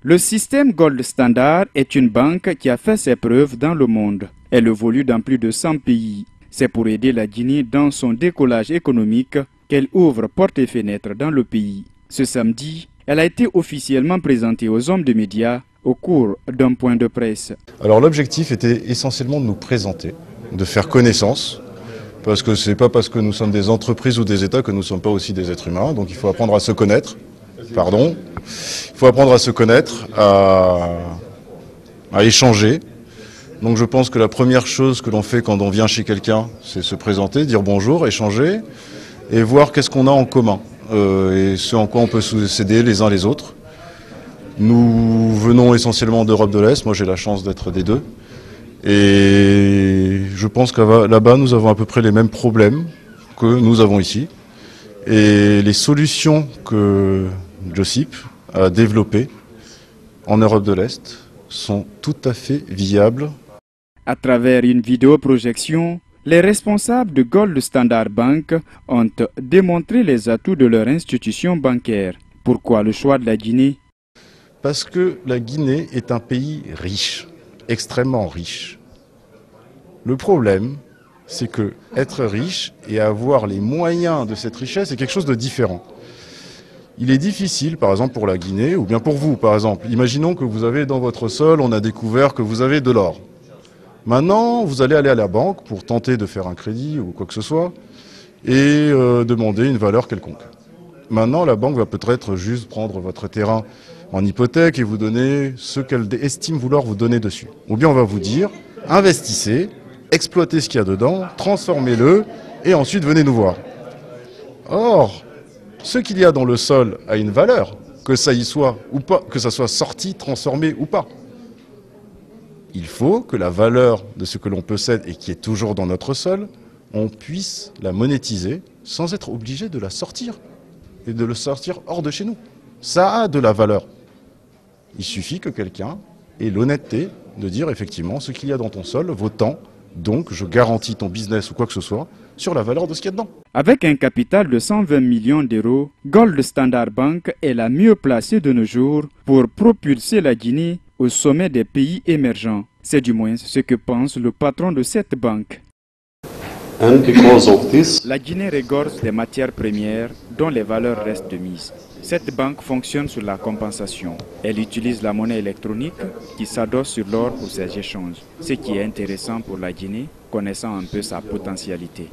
Le système Gold Standard est une banque qui a fait ses preuves dans le monde. Elle évolue dans plus de 100 pays. C'est pour aider la Guinée dans son décollage économique qu'elle ouvre portes et fenêtres dans le pays. Ce samedi, elle a été officiellement présentée aux hommes de médias au cours d'un point de presse. Alors l'objectif était essentiellement de nous présenter, de faire connaissance, parce que ce n'est pas parce que nous sommes des entreprises ou des États que nous ne sommes pas aussi des êtres humains, donc il faut apprendre à se connaître, il faut apprendre à se connaître, à échanger. Donc je pense que la première chose que l'on fait quand on vient chez quelqu'un, c'est se présenter, dire bonjour, échanger, et voir qu'est-ce qu'on a en commun, et ce en quoi on peut s'aider les uns les autres. Nous venons essentiellement d'Europe de l'Est, moi j'ai la chance d'être des deux. Et je pense que là-bas, nous avons à peu près les mêmes problèmes que nous avons ici. Et les solutions que Josip a développées en Europe de l'Est sont tout à fait viables. À travers une vidéoprojection, les responsables de Gold Standard Bank ont démontré les atouts de leur institution bancaire. Pourquoi le choix de la Guinée? Parce que la Guinée est un pays riche, extrêmement riche. Le problème, c'est que être riche et avoir les moyens de cette richesse est quelque chose de différent. Il est difficile, par exemple pour la Guinée, ou bien pour vous, par exemple. Imaginons que vous avez dans votre sol, on a découvert que vous avez de l'or. Maintenant, vous allez aller à la banque pour tenter de faire un crédit ou quoi que ce soit et demander une valeur quelconque. Maintenant, la banque va peut-être juste prendre votre terrain en hypothèque et vous donner ce qu'elle estime vouloir vous donner dessus. Ou bien on va vous dire, investissez, exploitez ce qu'il y a dedans, transformez-le et ensuite venez nous voir. Or, ce qu'il y a dans le sol a une valeur, que ça y soit ou pas, que ça soit sorti, transformé ou pas. Il faut que la valeur de ce que l'on possède et qui est toujours dans notre sol, on puisse la monétiser sans être obligé de la sortir et de le sortir hors de chez nous. Ça a de la valeur. Il suffit que quelqu'un ait l'honnêteté de dire effectivement ce qu'il y a dans ton sol vaut tant, donc je garantis ton business ou quoi que ce soit sur la valeur de ce qu'il y a dedans. Avec un capital de 120 millions d'euros, Gold Standard Bank est la mieux placée de nos jours pour propulser la Guinée au sommet des pays émergents. C'est du moins ce que pense le patron de cette banque. La Guinée regorge des matières premières dont les valeurs restent de mise. Cette banque fonctionne sur la compensation. Elle utilise la monnaie électronique qui s'adosse sur l'or pour ses échanges, ce qui est intéressant pour la Guinée, connaissant un peu sa potentialité.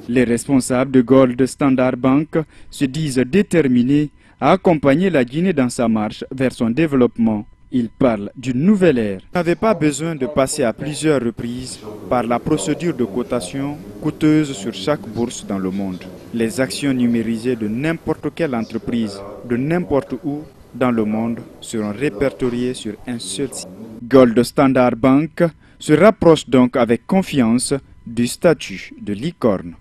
Les responsables de Gold Standard Bank se disent déterminés à accompagner la Guinée dans sa marche vers son développement. Ils parlent d'une nouvelle ère. Vous n'avez pas besoin de passer à plusieurs reprises par la procédure de cotation coûteuse sur chaque bourse dans le monde. Les actions numérisées de n'importe quelle entreprise, de n'importe où dans le monde, seront répertoriées sur un seul site. Gold Standard Bank se rapproche donc avec confiance du statut de licorne.